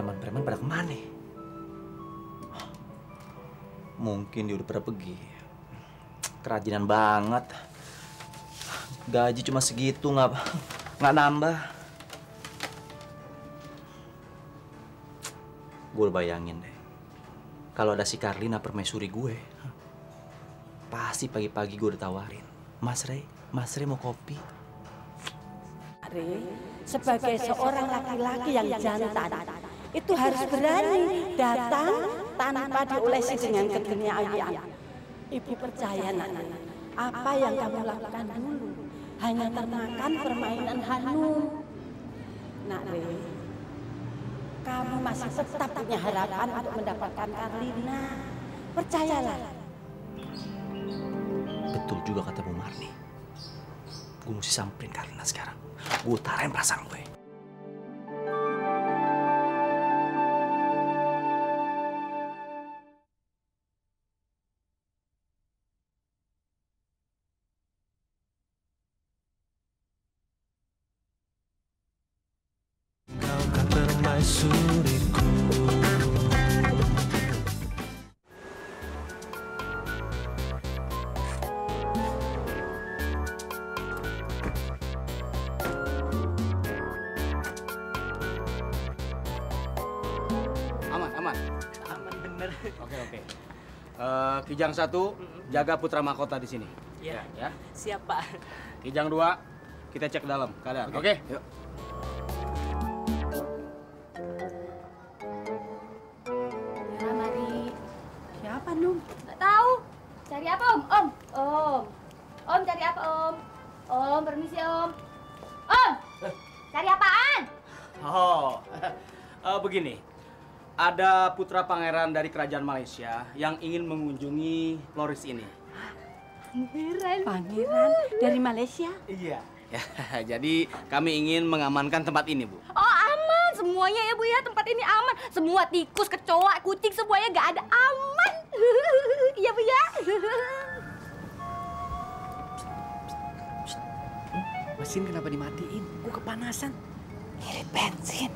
preman-preman pada kemana? Mungkin dia udah pada pergi. Kerajinan banget. Gaji cuma segitu, nggak nambah. Gue bayangin deh, kalau ada si Karlina permaisuri gue, pasti pagi-pagi gue udah tawarin, Mas Rey mau kopi. Rey, sebagai seorang laki-laki yang jantan, itu harus berani datang tanpa diolesi dengan keduniaan. Ibu percaya, nak, apa yang kamu lakukan dulu hanya termakan permainan Hanum. Nak Rey, kamu masih tetap punya harapan untuk mendapatkan Karlina. Percayalah. Betul juga kata Bu Marni. Gue mesti samperin Karlina sekarang. Gue utarain perasaan gue. Kau kan permaisuriku. Aman bener. Oke. Kijang 1 jaga putra mahkota di sini. Iya. Ya. Siap, Pak. Kijang 2 kita cek dalam keadaan. Oke. Yuk. Ya, mari. Siapa, Num? Nggak tahu. Cari apa, Om? Om, cari apa, Om? Om, permisi, Om. Om, cari apaan? Oh, begini. Ada putra pangeran dari kerajaan Malaysia yang ingin mengunjungi Floris ini. Pangeran dari Malaysia? Iya. Ya, jadi kami ingin mengamankan tempat ini, Bu. Oh, aman. Semuanya ya, Bu, ya. Tempat ini aman. Semua tikus, kecoa, kucing, semuanya nggak ada. Aman. Iya, Bu, ya. Mesin kenapa dimatiin? Gue kepanasan. Ngirit bensin.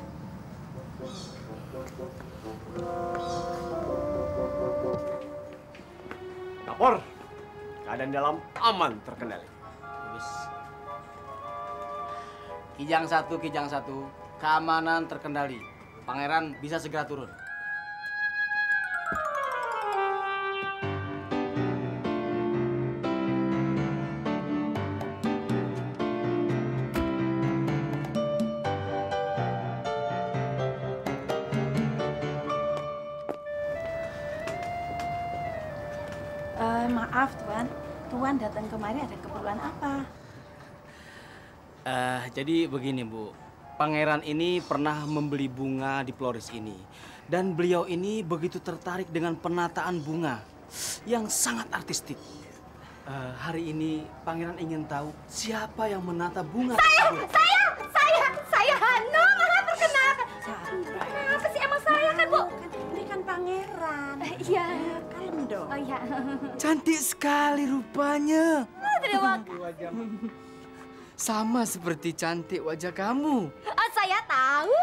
Lapor, keadaan dalam aman terkendali. Kijang 1, keamanan terkendali. Pangeran bisa segera turun. Maaf, Tuan. Tuan datang kemari ada keperluan apa? Jadi begini, Bu. Pangeran ini pernah membeli bunga di Floris ini. Dan beliau ini begitu tertarik dengan penataan bunga yang sangat artistik. Hari ini Pangeran ingin tahu siapa yang menata bunga tersebut. Saya Hanum. Perkenalkan. Kenapa sih emang saya kan, Bu? Ini kan pangeran. Iya. Kalem dong. Oh, iya. Cantik sekali rupanya. Terima kasih. Sama seperti cantik wajah kamu. Saya tahu.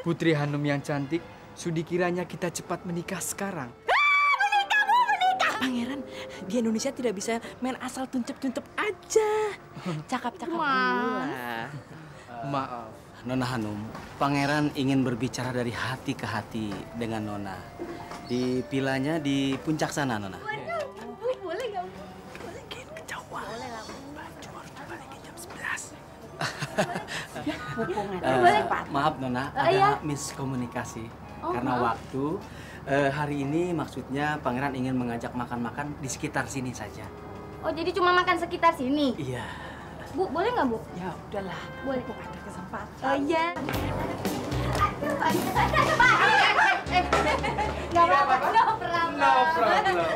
Putri Hanum yang cantik, sudi kiranya kita cepat menikah sekarang. Menikah. Pangeran, di Indonesia tidak bisa main asal tuncep-tuncep aja. Cakap-cakap dulu lah. Maaf. Nona Hanum, Pangeran ingin berbicara dari hati ke hati dengan Nona. Di vilanya di puncak sana, Nona. Waduh, Bu, boleh nggak, Bu? Bikin kejauhan. Boleh lah, Bu. Baju harus dibalikin jam 11. Hubungan. Maaf, Nona, iya. ada miskomunikasi. Oh, Karena maaf. waktu hari ini maksudnya Pangeran ingin mengajak makan-makan di sekitar sini saja. Oh, jadi cuma makan sekitar sini? Iya. Bu, boleh nggak, Bu? Ya udahlah, Boleh. ada kesempatan. Oh, iya. Nggak apa-apa, no problem.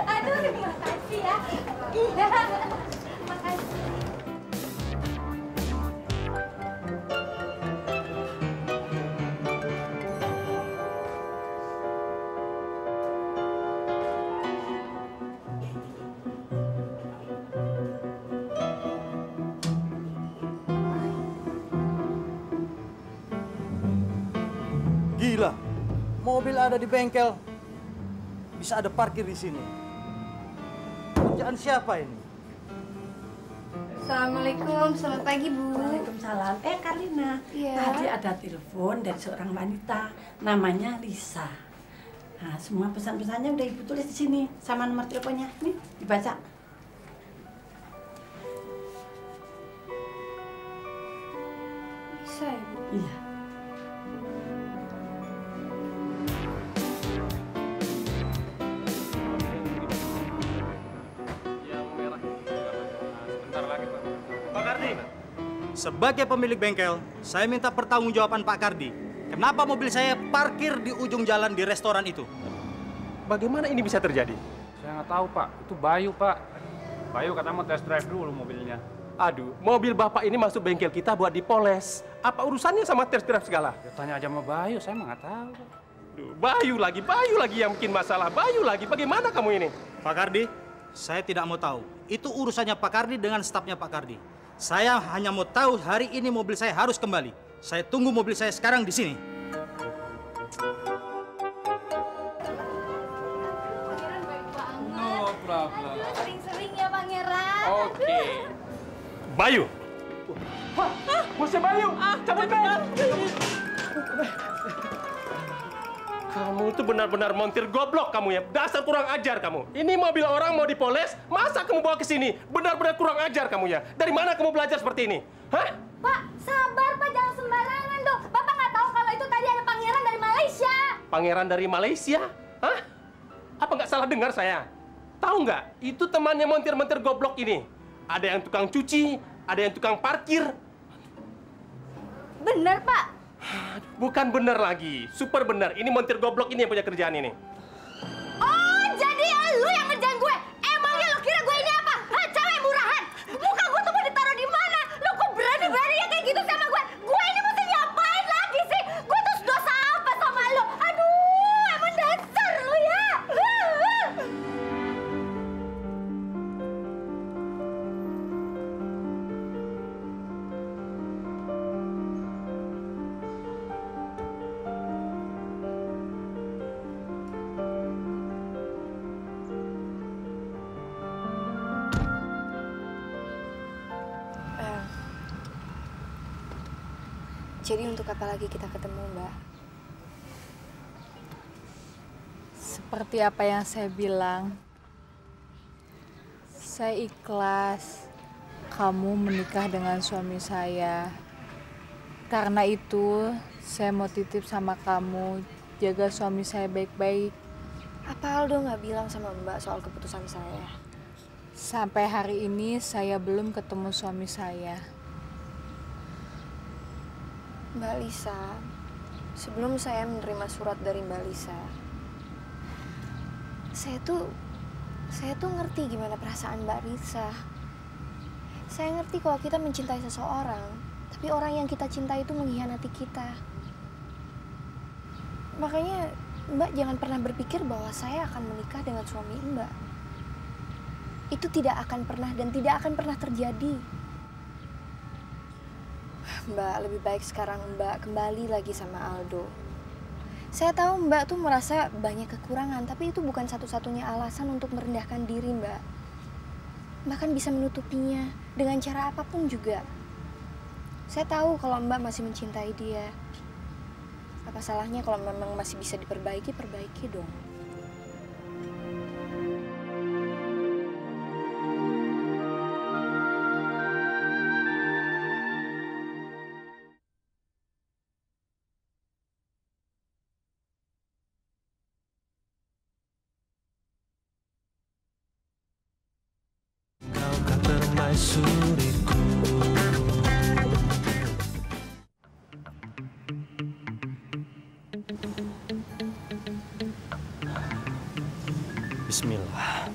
Aduh, terima kasih ya. Iya, terima kasih. Gila, mobil ada di bengkel, bisa ada parkir di sini. Kerjaan siapa ini? Assalamualaikum, selamat pagi Bu. Waalaikumsalam. Karlina, Iya. tadi ada telepon dari seorang wanita, namanya Lisa. Nah, semua pesan-pesannya udah Ibu tulis di sini sama nomor teleponnya. Nih, dibaca. Bisa ya Bu? Iya. Pak Kardi, sebagai pemilik bengkel, saya minta pertanggungjawaban Pak Kardi. Kenapa mobil saya parkir di ujung jalan di restoran itu? Bagaimana ini bisa terjadi? Saya nggak tahu, Pak. Itu Bayu, Pak. Bayu katanya mau test drive dulu mobilnya. Aduh, mobil Bapak ini masuk bengkel kita buat dipoles. Apa urusannya sama test drive segala? Ya, tanya aja sama Bayu, saya mah nggak tahu. Aduh, Bayu lagi yang bikin masalah. Bayu lagi, bagaimana kamu ini? Pak Kardi, saya tidak mau tahu. Itu urusannya Pak Kardi dengan stafnya Pak Kardi. Saya hanya mau tahu hari ini mobil saya harus kembali. Saya tunggu mobil saya sekarang di sini. Pangeran baik banget. No problem. Aduh, sering-sering ya Pangeran. Oke. Bayu! Wah, bosnya Bayu! Cabut, Bayu! Kamu itu benar-benar montir goblok kamu ya. Dasar kurang ajar kamu. Ini mobil orang mau dipoles, masa kamu bawa ke sini? Benar-benar kurang ajar kamu ya. Dari mana kamu belajar seperti ini? Hah? Pak, sabar Pak, jangan sembarangan dong. Bapak nggak tahu kalau itu tadi ada pangeran dari Malaysia. Pangeran dari Malaysia? Hah? Apa nggak salah dengar saya? Tahu nggak? Itu temannya montir-montir goblok ini. Ada yang tukang cuci, ada yang tukang parkir. Bener Pak. Bukan benar lagi, super benar. Ini montir goblok ini yang punya kerjaan ini. Oh, jadi lu yang ngerjain gue? Emangnya lu kira gue ini apa? Hah, cewek murahan? Muka gue tuh mau ditaruh di mana? Lu kok berani-beraninya kayak gitu sama gue? Gue ini mesti ngapain lagi sih? Gue tuh dosa apa sama lu? Aduh, emang dasar lu ya. Jadi untuk apa lagi kita ketemu, Mbak? Seperti apa yang saya bilang, saya ikhlas kamu menikah dengan suami saya. Karena itu, saya mau titip sama kamu, jaga suami saya baik-baik. Apa Aldo nggak bilang sama Mbak soal keputusan saya? Sampai hari ini saya belum ketemu suami saya. Mbak Lisa, sebelum saya menerima surat dari Mbak Lisa, saya tuh ngerti gimana perasaan Mbak Lisa. Saya ngerti kalau kita mencintai seseorang, tapi orang yang kita cintai itu mengkhianati kita. Makanya Mbak jangan pernah berpikir bahwa saya akan menikah dengan suami Mbak. Itu tidak akan pernah dan tidak akan pernah terjadi. Mbak, lebih baik sekarang Mbak kembali lagi sama Aldo. Saya tahu Mbak tuh merasa banyak kekurangan, tapi itu bukan satu-satunya alasan untuk merendahkan diri Mbak. Bahkan bisa menutupinya dengan cara apapun juga. Saya tahu kalau Mbak masih mencintai dia. Apa salahnya kalau memang masih bisa diperbaiki, perbaiki dong. Permaisuriku. Bismillah.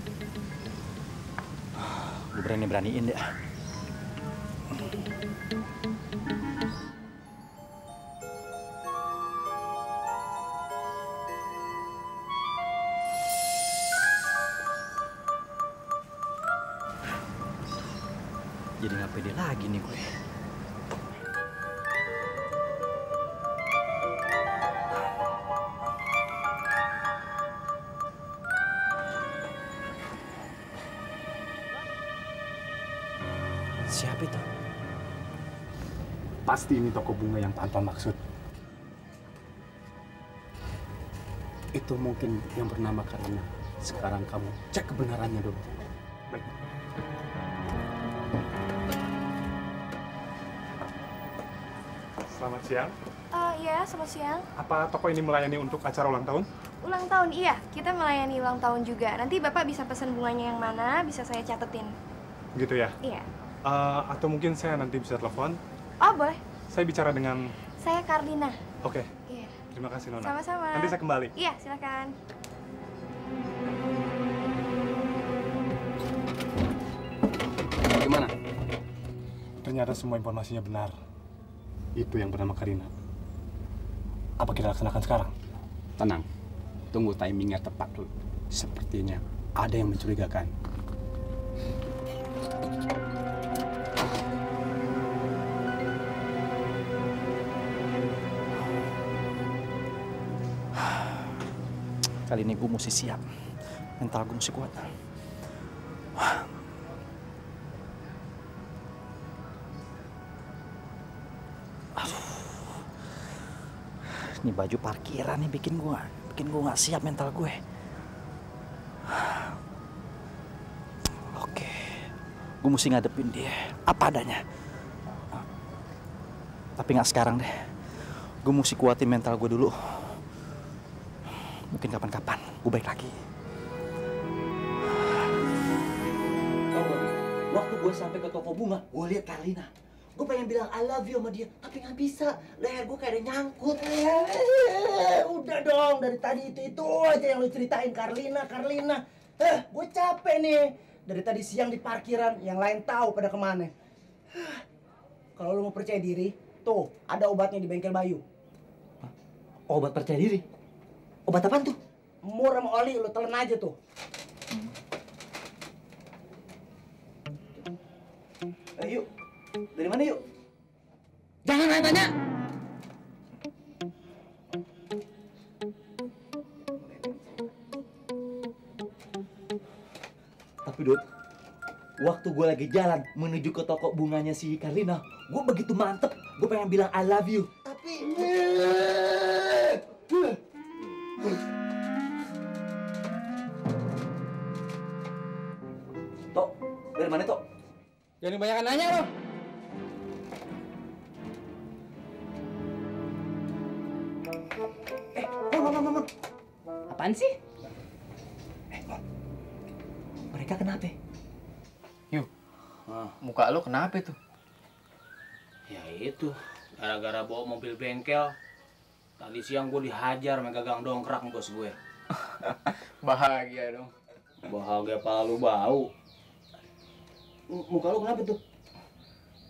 Gue berani-beraniin deh. Jadi nggak pede lagi nih gue. Siapa itu? Pasti ini toko bunga yang tanpa maksud. Itu mungkin yang bernama Karina. Sekarang kamu cek kebenarannya dulu. Baik. Selamat siang. Iya, selamat siang. Apa toko ini melayani untuk acara ulang tahun? Ulang tahun, iya. Kita melayani ulang tahun juga. Nanti Bapak bisa pesan bunganya yang mana, bisa saya catetin. Gitu ya? Iya. Atau mungkin saya nanti bisa telepon? Oh, boleh. Saya bicara dengan... Saya Karlina. Oke. Iya. Terima kasih, Nona. Sama-sama. Nanti saya kembali. Iya, silakan. Gimana? Ternyata semua informasinya benar. Itu yang bernama Karina. Apa kita laksanakan sekarang? Tenang. Tunggu timingnya tepat dulu. Sepertinya ada yang mencurigakan. Kali ini gue mesti siap. Mental gue mesti kuat. Ini baju parkiran nih bikin gue nggak siap mental gue. Oke, gue mesti ngadepin dia apa adanya. Tapi nggak sekarang deh. Gue mesti kuatin mental gue dulu. Mungkin kapan-kapan gue baik lagi. Waktu gue sampai ke toko bunga, gue lihat Karlina. Gue pengen bilang I love you sama dia, tapi nggak bisa. Leher gue kayak ada nyangkut. Udah dong, dari tadi itu aja yang lu ceritain, Karlina. Gue capek nih. Dari tadi siang di parkiran, yang lain tahu pada kemana. Kalau lu mau percaya diri, tuh ada obatnya di bengkel Bayu. Obat percaya diri? Obat apaan tuh? Murah sama oli, lu telan aja tuh. Yuk, dari mana yuk? Jangan nanya-nanya. Tapi Dut, waktu gue lagi jalan menuju ke toko bunganya si Karlina, gue begitu mantep, gue pengen bilang I love you. Tapi... Tok, dari mana Tok? Jangan kebanyakan nanya lo. Mon. Apaan sih? Mereka kenapa? Yuk, muka lo kenapa tuh? Ya itu, gara-gara bawa mobil bengkel. Tadi siang gue dihajar sama gagang dongkrak bos gue. Bahagia dong. Bahagia pala lu bau. Muka lo kenapa tuh?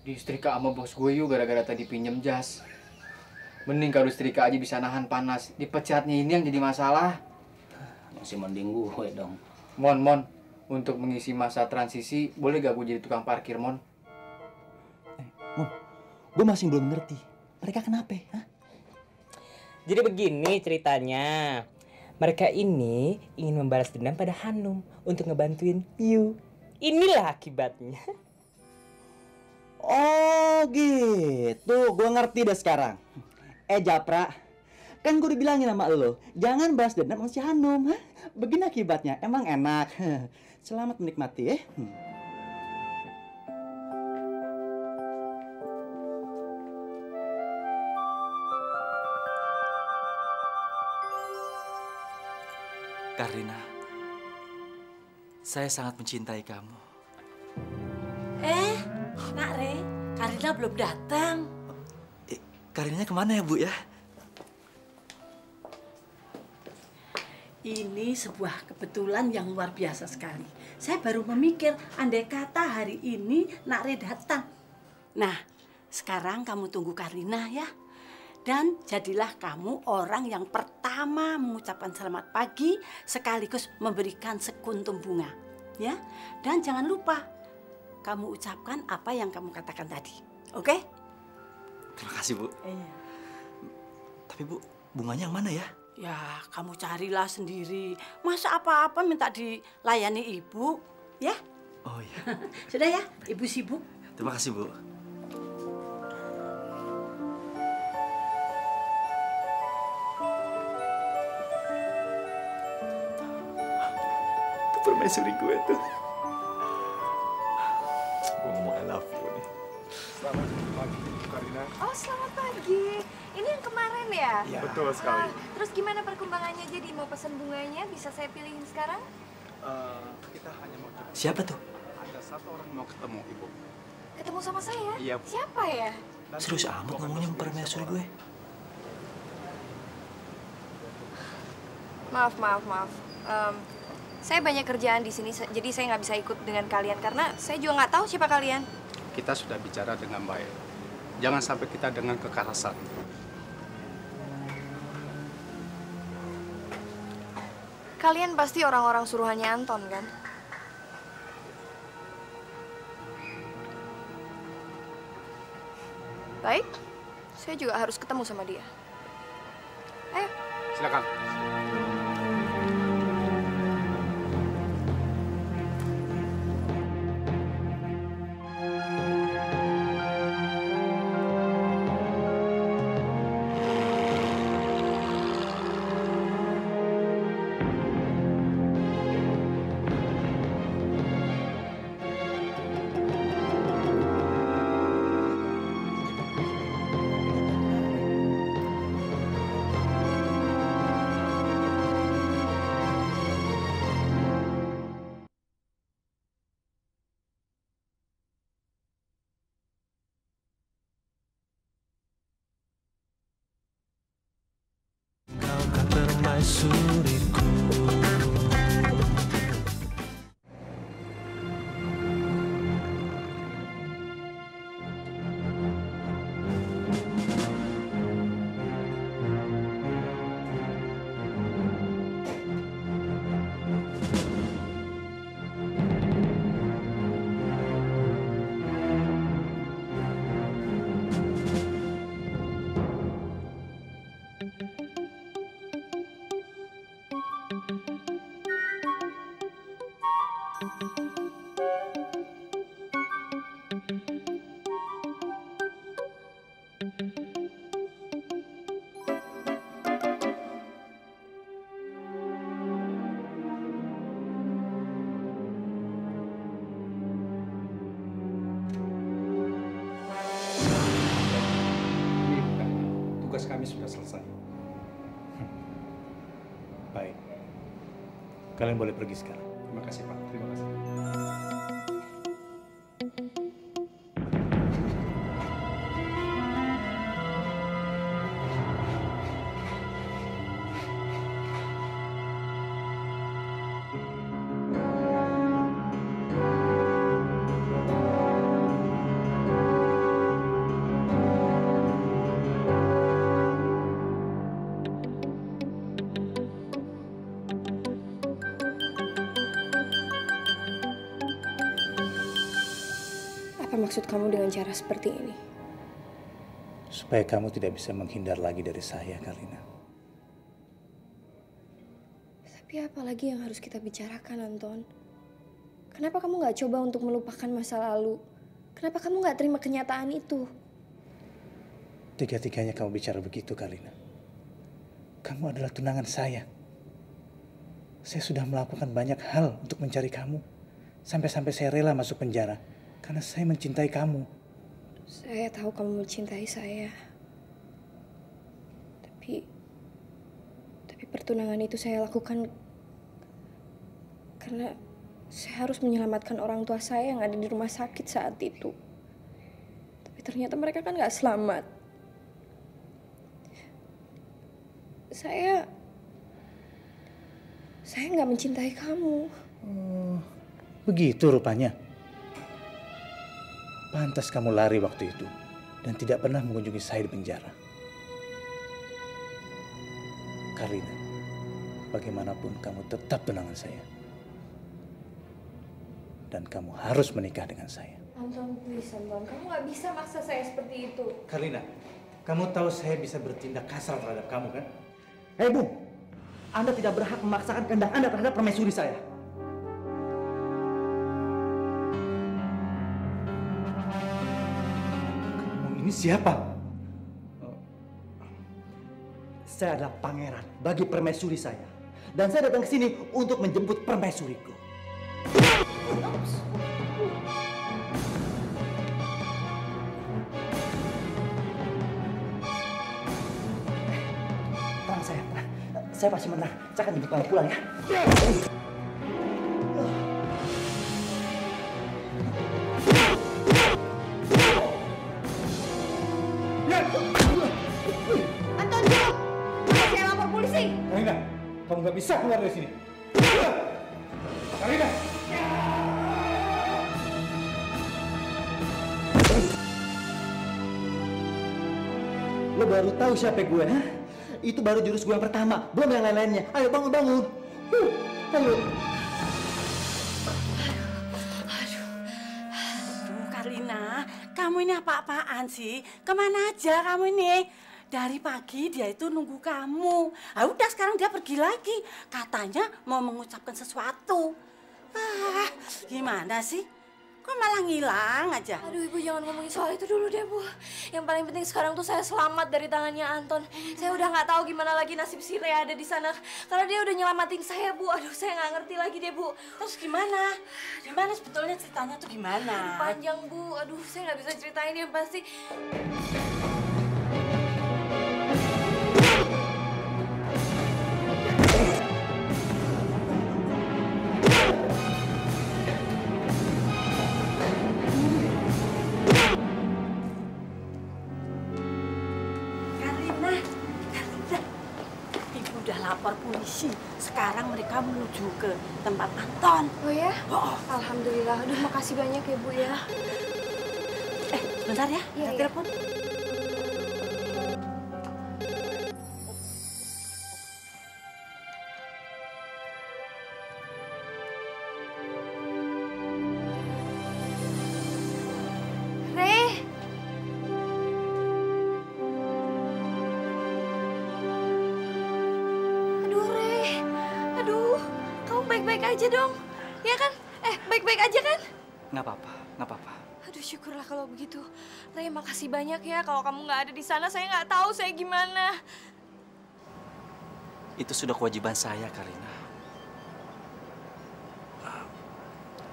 Disetrika sama bos gue yuk gara-gara tadi pinjem jas. Mending kalau setrika aja bisa nahan panas. Dipecatnya ini yang jadi masalah. Masih mending gue dong. Mon, untuk mengisi masa transisi, boleh gak gue jadi tukang parkir, Mon? Mon, gue masih belum ngerti. Mereka kenapa? Hah? Jadi begini ceritanya. Mereka ini ingin membalas dendam pada Hanum untuk ngebantuin you. Inilah akibatnya. Oh gitu, gue ngerti deh sekarang. Japra, kan gue dibilangin sama lo, jangan balas dendam sama si Hanum. Hah? Begini akibatnya, emang enak. Selamat menikmati ya. Karlina, saya sangat mencintai kamu. Nak Re, Karlina belum datang. Karinanya kemana ya, Bu ya? Ini sebuah kebetulan yang luar biasa sekali. Saya baru memikir, andai kata hari ini Nak Re datang. Nah, sekarang kamu tunggu Karlina ya. Dan jadilah kamu orang yang pertama mengucapkan selamat pagi sekaligus memberikan sekuntum bunga. Ya, dan jangan lupa kamu ucapkan apa yang kamu katakan tadi. Oke? Terima kasih, Bu. Iya. Tapi Bu, bunganya yang mana ya? Ya, kamu carilah sendiri. Masa apa-apa minta dilayani ibu, ya? Oh iya. Sudah ya, ibu sibuk. Terima kasih, Bu. Itu permaisuri gue tuh. Gue ngomong I love you nih. Selamat pagi, Karina. Oh, selamat pagi. Ini yang kemarin ya? Iya. Betul sekali. Terus gimana perkembangannya? Jadi mau pesan bunganya, bisa saya pilihin sekarang? Kita hanya mau ketemu. Siapa tuh? Ada satu orang mau ketemu, Ibu. Ketemu sama saya? Iya, Bu. Siapa ya? Serius amat ngomongnya sama permaisuri gue. Maaf. Saya banyak kerjaan di sini, jadi saya nggak bisa ikut dengan kalian karena saya juga nggak tahu siapa kalian. Kita sudah bicara dengan baik. Jangan sampai kita dengan kekerasan. Kalian pasti orang-orang suruhannya Anton, kan? Baik, saya juga harus ketemu sama dia. Ayo. Silakan. Kau kan permaisuriku. Tugas kami sudah selesai. Baik. Kalian boleh pergi sekarang. Terima kasih, Pak. Terima kasih. Apa maksud kamu dengan cara seperti ini? Supaya kamu tidak bisa menghindar lagi dari saya, Karina. Tapi apa lagi yang harus kita bicarakan, Anton? Kenapa kamu nggak coba untuk melupakan masa lalu? Kenapa kamu nggak terima kenyataan itu? Tiga-tiganya kamu bicara begitu, Karina. Kamu adalah tunangan saya. Saya sudah melakukan banyak hal untuk mencari kamu. Sampai-sampai saya rela masuk penjara. Karena saya mencintai kamu. Saya tahu kamu mencintai saya. Tapi pertunangan itu saya lakukan karena saya harus menyelamatkan orang tua saya yang ada di rumah sakit saat itu. Tapi ternyata mereka kan nggak selamat. Saya nggak mencintai kamu. Oh, begitu rupanya. Pantas kamu lari waktu itu dan tidak pernah mengunjungi saya di penjara. Karina, bagaimanapun kamu tetap tunangan saya. Dan kamu harus menikah dengan saya. Anton, please, Anton. Kamu nggak bisa maksa saya seperti itu. Karina, kamu tahu saya bisa bertindak kasar terhadap kamu kan? Hei Bung, Anda tidak berhak memaksakan kehendak Anda terhadap permaisuri saya. ini siapa? Saya adalah pangeran bagi permaisuri saya. Dan saya datang ke sini untuk menjemput permaisuriku. Tenang saya, saya pasti menang. Saya akan jemput kamu pulang ya. Anton, dulu! Saya lapor polisi! Karina, kamu nggak bisa keluar dari sini. Karina! Lo baru tahu siapa gue, ha? Itu baru jurus gue yang pertama, belum yang lain-lainnya. Ayo bangun. Ayo. Aduh, Karlina, kamu ini apa-apaan sih? Kemana aja kamu ini? Dari pagi dia itu nunggu kamu. Ah, udah sekarang dia pergi lagi. Katanya mau mengucapkan sesuatu. Ah, gimana sih? Kok malah ngilang aja? Aduh, Ibu jangan ngomongin soal itu dulu deh, Bu. Yang paling penting sekarang tuh saya selamat dari tangannya Anton. Saya udah nggak tahu gimana lagi nasib si Rea ada di sana. Karena dia udah nyelamatin saya, Bu. Aduh, saya nggak ngerti lagi deh, Bu. Terus gimana? Gimana sebetulnya ceritanya tuh gimana? Panjang, Bu. Aduh, saya nggak bisa ceritain yang pasti. Lapor polisi. Sekarang mereka menuju ke tempat Anton. Oh ya? Oh. Alhamdulillah. Aduh, makasih banyak ya, Bu ya. Sebentar ya. Iya, telepon. Baik-baik aja dong, ya kan? Baik-baik aja kan? Nggak apa-apa. Aduh, syukurlah kalau begitu. Ray, makasih banyak ya. Kalau kamu nggak ada di sana, saya nggak tahu saya gimana. Itu sudah kewajiban saya, Karina.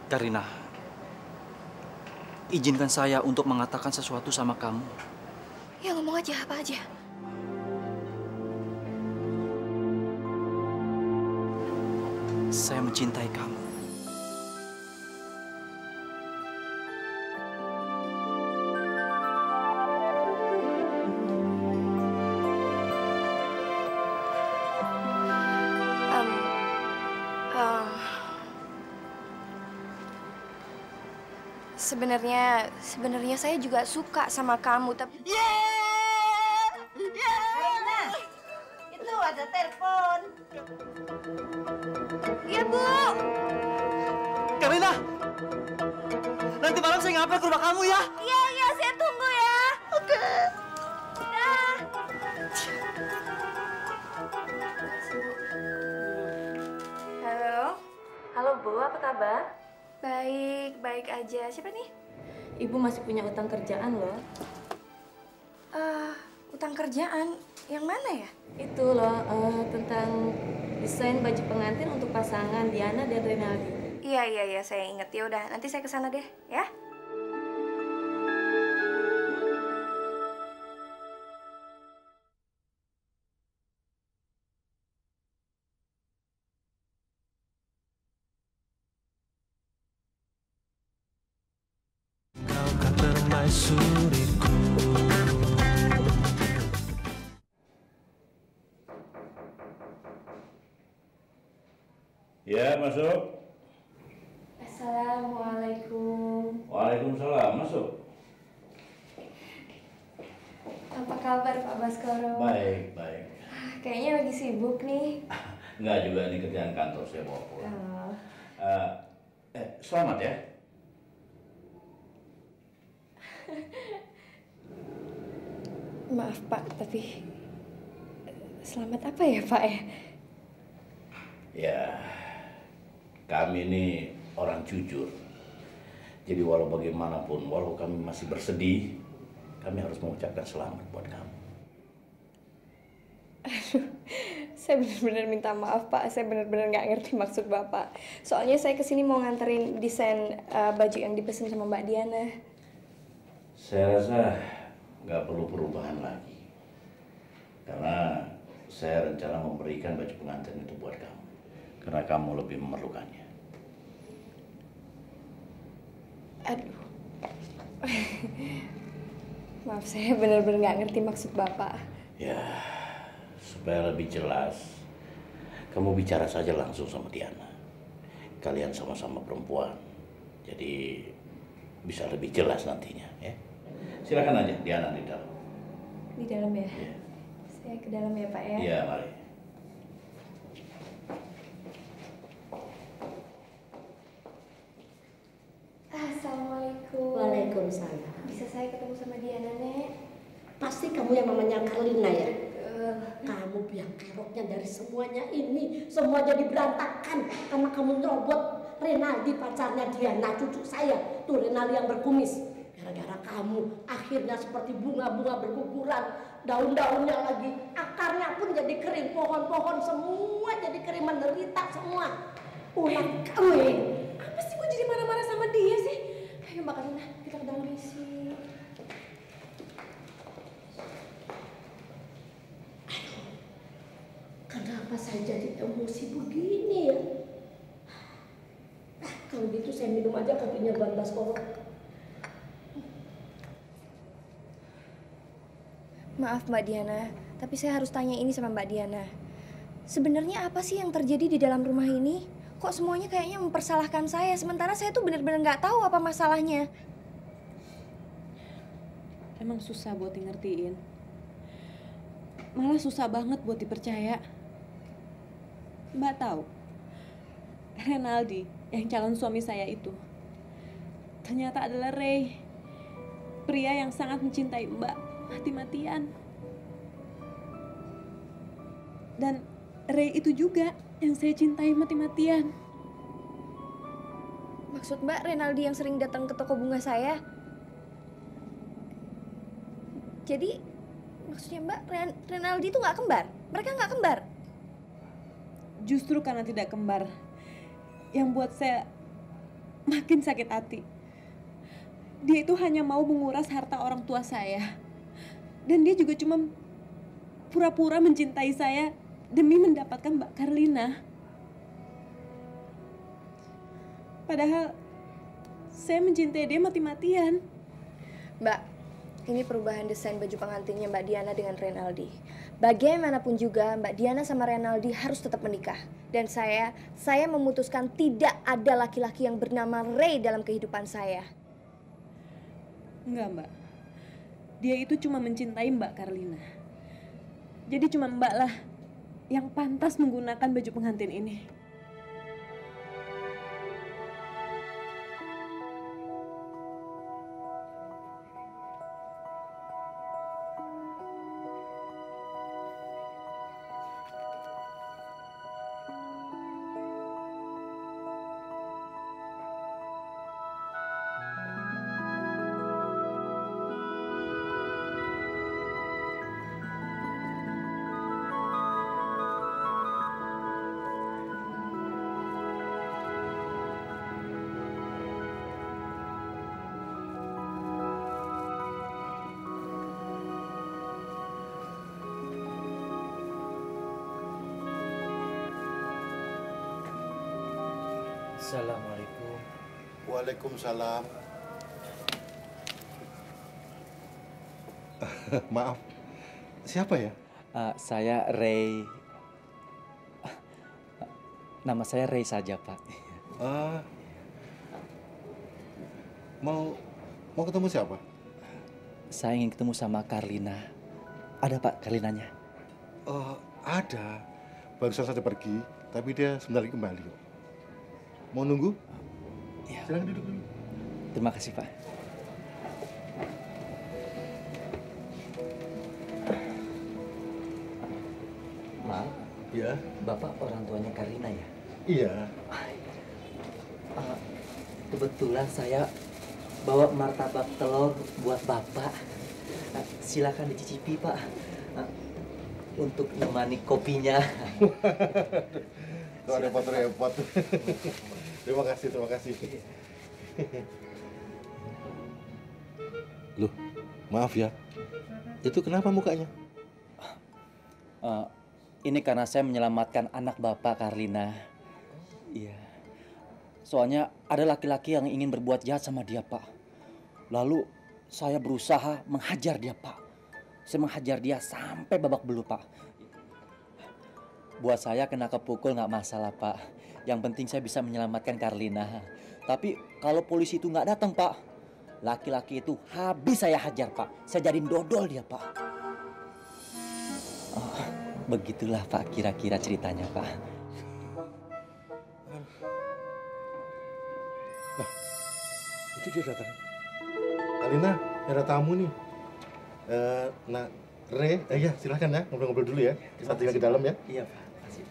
Karina, izinkan saya untuk mengatakan sesuatu sama kamu. Ya, ngomong aja, apa aja. Saya mencintai kamu. Sebenarnya saya juga suka sama kamu, tapi... Karina, itu ada telepon. Iya, Bu. Karina, nanti malam saya ngapel ke rumah kamu ya. Iya, saya tunggu ya. Oke. Dah. Halo. Halo, Bu. Apa kabar? Baik aja. Siapa nih? Ibu masih punya utang kerjaan loh. Utang kerjaan? Yang mana ya? Itu loh, tentang desain baju pengantin untuk pasangan Diana dan Renaldi. Iya, saya inget. Ya udah, nanti saya kesana deh, ya. Kau kan permaisuriku. Ya, masuk. Assalamualaikum. Waalaikumsalam, masuk. Apa kabar, Pak Baskoro? Baik. Kayaknya lagi sibuk nih. Enggak juga, ini kerjaan kantor saya bawa pulang. Oh. Selamat ya. Maaf, Pak, tapi selamat apa ya, Pak ya? Ya, kami ini orang jujur. Jadi walau bagaimanapun, walau kami masih bersedih, kami harus mengucapkan selamat buat kamu. Aduh, saya benar-benar minta maaf Pak. Saya benar-benar nggak ngerti maksud Bapak. Soalnya saya kesini mau nganterin desain baju yang dipesan sama Mbak Diana. Saya rasa nggak perlu perubahan lagi. Karena saya rencana memberikan baju pengantin itu buat kamu. Karena kamu lebih memerlukannya. Aduh. Maaf, saya benar-benar nggak ngerti maksud Bapak. Ya, supaya lebih jelas, kamu bicara saja langsung sama Diana. Kalian sama-sama perempuan, jadi bisa lebih jelas nantinya, ya. Silakan aja, Diana di dalam. Di dalam ya? Ya. Saya ke dalam ya Pak ya? Iya, mari. Assalamualaikum. Waalaikumsalam. Bisa saya ketemu sama Diana, Nek? Pasti kamu yang namanya Karlina ya? Kamu biang keroknya dari semuanya ini. Semua jadi berantakan karena kamu nyerobot Renaldi, pacarnya Diana, cucu saya. Tuh Renaldi yang berkumis. Gara-gara kamu akhirnya seperti bunga-bunga berguguran. Daun-daunnya lagi, akarnya pun jadi kering. Pohon-pohon semua jadi kering, menderita semua. Ulang kamu. Apa sih mau jadi marah-marah sama dia sih? Ayo Mbak Karlina, kita ke dalam isi. Kenapa saya jadi emosi begini ya? Kalau gitu saya minum aja kopinya Bang Baskoro. Maaf Mbak Diana, tapi saya harus tanya ini sama Mbak Diana. Sebenarnya apa sih yang terjadi di dalam rumah ini? Kok semuanya kayaknya mempersalahkan saya, sementara saya tuh benar-benar nggak tahu apa masalahnya. Emang susah buat di ngertiin. Malah susah banget buat dipercaya. Mbak tahu, Renaldi yang calon suami saya itu ternyata adalah Ray, pria yang sangat mencintai Mbak mati-matian. Dan Ray itu juga yang saya cintai mati-matian. Maksud Mbak Renaldi yang sering datang ke toko bunga saya? Jadi maksudnya Mbak Renaldi itu nggak kembar? Mereka nggak kembar? Justru karena tidak kembar yang buat saya makin sakit hati. Dia itu hanya mau menguras harta orang tua saya. Dan dia juga cuma pura-pura mencintai saya demi mendapatkan Mbak Karlina. Padahal saya mencintai dia mati-matian. Mbak, ini perubahan desain baju pengantinnya Mbak Diana dengan Renaldi. Bagaimanapun juga Mbak Diana sama Renaldi harus tetap menikah. Dan saya memutuskan tidak ada laki-laki yang bernama Ray dalam kehidupan saya. Enggak Mbak, dia itu cuma mencintai Mbak Karlina. Jadi cuma Mbak lah yang pantas menggunakan baju pengantin ini. Assalamualaikum. Waalaikumsalam. Maaf, siapa ya? Saya Ray. Nama saya Ray saja, Pak. Mau ketemu siapa? Saya ingin ketemu sama Karlina. Ada Pak Karlinanya? Ada. Barusan saja pergi, tapi dia sebentar lagi kembali. Mau nunggu? Ya. Silakan duduk dulu. Terima kasih, Pak. Maaf. Ya. Bapak orang tuanya Karlina ya? Iya. Kebetulan saya bawa martabak telur buat Bapak. Silakan dicicipi, Pak. Untuk menemani kopinya. Tuh repot-repot. Terima kasih, terima kasih. Loh, maaf ya. Itu kenapa mukanya? Ini karena saya menyelamatkan anak Bapak, Karlina. Iya. Soalnya ada laki-laki yang ingin berbuat jahat sama dia, Pak. Lalu saya berusaha menghajar dia, Pak. Saya menghajar dia sampai babak belur, Pak. Buat saya kena kepukul nggak masalah, Pak. Yang penting saya bisa menyelamatkan Karlina. Tapi kalau polisi itu nggak datang, Pak, laki-laki itu habis saya hajar, Pak. Saya jadiin dodol dia, Pak. Oh, begitulah, Pak, kira-kira ceritanya, Pak. Nah, itu dia datang. Karlina, ada tamu nih. Nah, ya silahkan ya, ngobrol-ngobrol dulu ya. Kita tinggal di dalam ya. Iya, Pak. Makasih.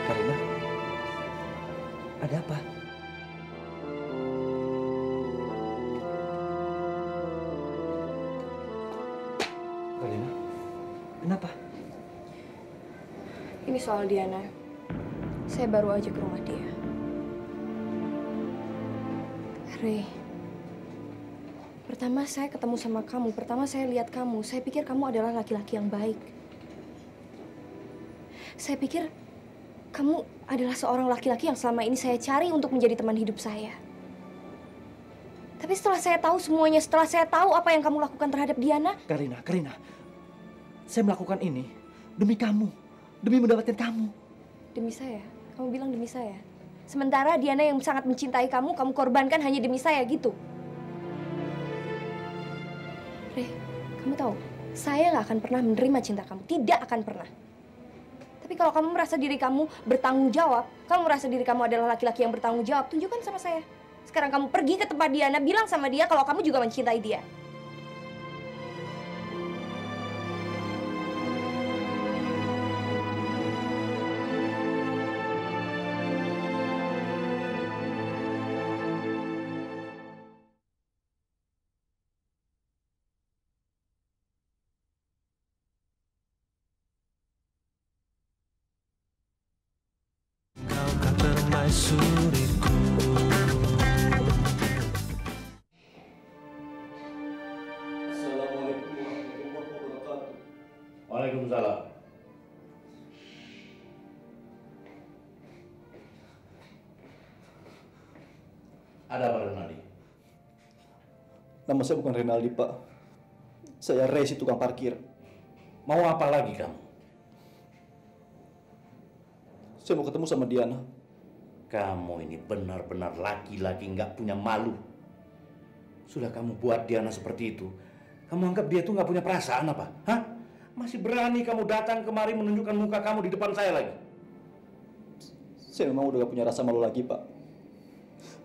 Karlina, ada apa? Karlina, kenapa? Ini soal Diana. Saya baru aja ke rumah dia. Rey, pertama saya ketemu sama kamu, pertama saya lihat kamu, saya pikir kamu adalah laki-laki yang baik. Saya pikir kamu adalah seorang laki-laki yang selama ini saya cari untuk menjadi teman hidup saya. Tapi setelah saya tahu semuanya, setelah saya tahu apa yang kamu lakukan terhadap Diana... Karlina, saya melakukan ini demi kamu, demi mendapatkan kamu. Demi saya? Kamu bilang demi saya? Sementara Diana yang sangat mencintai kamu, kamu korbankan hanya demi saya gitu? Rey, kamu tahu, saya nggak akan pernah menerima cinta kamu. Tidak akan pernah. Tapi kalau kamu merasa diri kamu bertanggung jawab, kamu merasa diri kamu adalah laki-laki yang bertanggung jawab, tunjukkan sama saya. Sekarang kamu pergi ke tempat Diana, bilang sama dia kalau kamu juga mencintai dia. Permaisuriku. Assalamualaikum warahmatullahi wabarakatuh. Waalaikumsalam. Ada apa Renaldi? Nama saya bukan Renaldi, Pak. Saya Rey, si tukang parkir. Mau apa lagi kamu? Saya mau ketemu sama Diana. Kamu ini benar-benar laki-laki nggak punya malu. Sudah kamu buat Diana seperti itu. Kamu anggap dia tuh nggak punya perasaan apa? Hah? Masih berani kamu datang kemari menunjukkan muka kamu di depan saya lagi? Saya memang udah gak punya rasa malu lagi, Pak.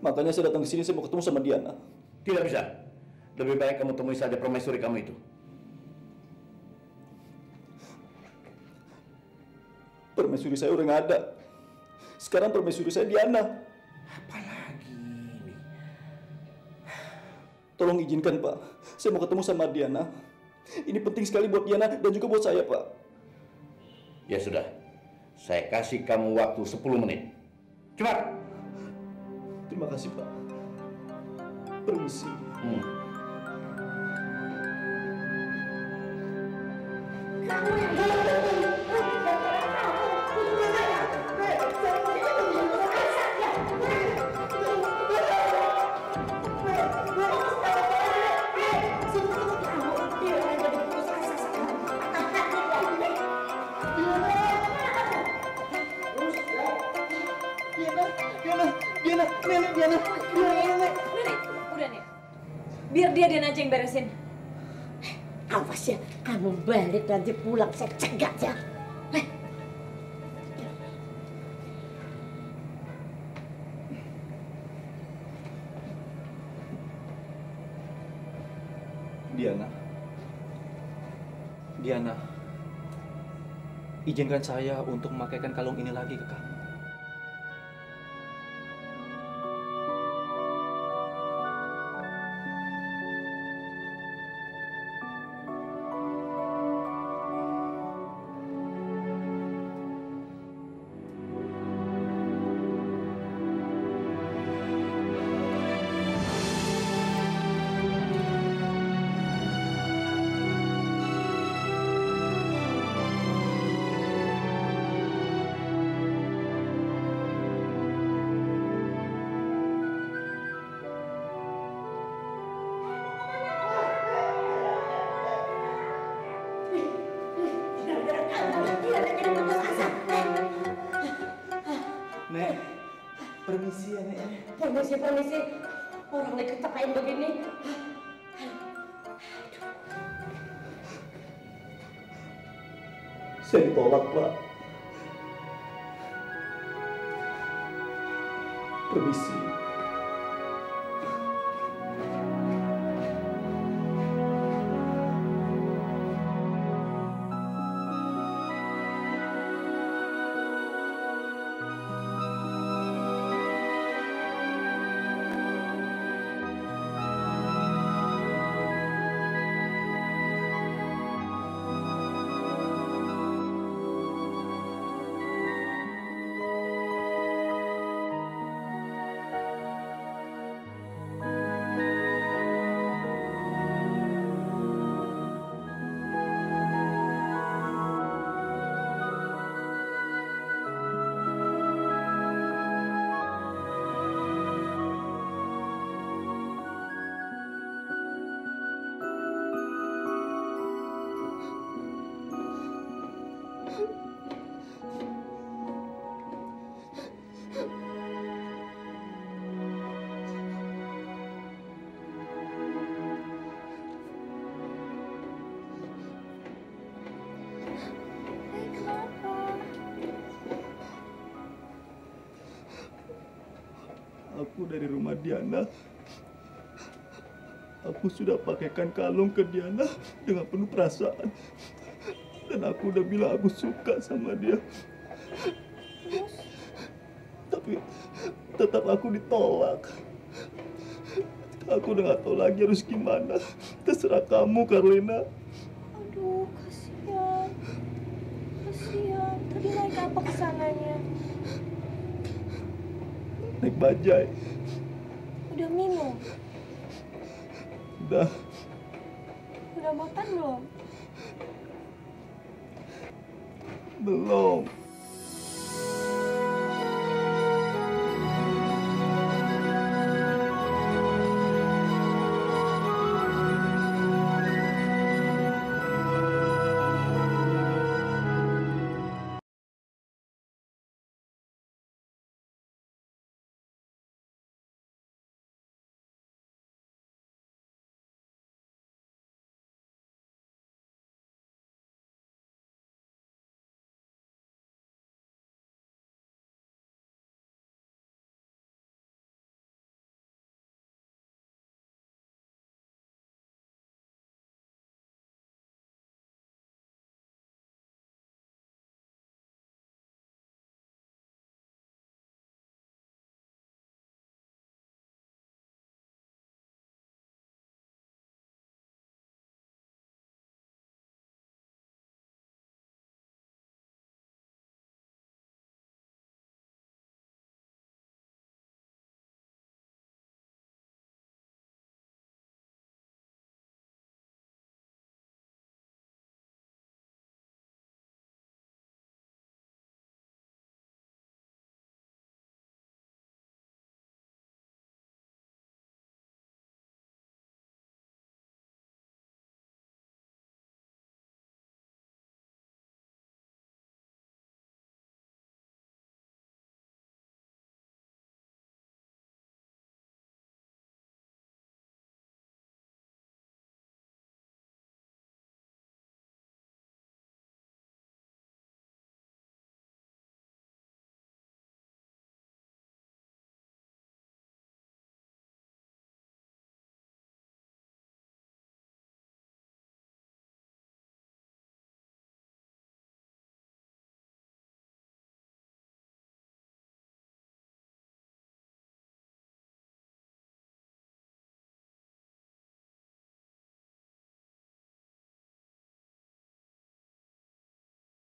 Makanya saya datang ke sini, saya mau ketemu sama Diana. Tidak bisa. Lebih baik kamu temui saja permaisuri kamu itu. Permaisuri saya udah nggak ada. Sekarang permaisuri saya Diana. Apalagi ini? Tolong izinkan, Pak. Saya mau ketemu sama Diana. Ini penting sekali buat Diana dan juga buat saya, Pak. Ya sudah. Saya kasih kamu waktu 10 menit. Cepat. Terima kasih, Pak. Permisi. Diana. Udah nih. Biar dia aja yang beresin. Awas ya, kamu balik nanti pulang saya cegat ya. Diana, izinkan saya untuk memakaikan kalung ini lagi ke kamu. Permisi. Orang lagi kecapain begini. Saya ditolak, Pak. Permisi. Aku dari rumah Diana. Aku sudah pakaikan kalung ke Diana dengan penuh perasaan. Dan aku udah bilang aku suka sama dia. Tapi tetap aku ditolak. Aku udah gak tahu lagi harus gimana. Terserah kamu, Karlina. Aduh, kasihan. Tadi naik apa kesananya? Naik bajai. Udah minum? Udah. Udah makan belum? Belum.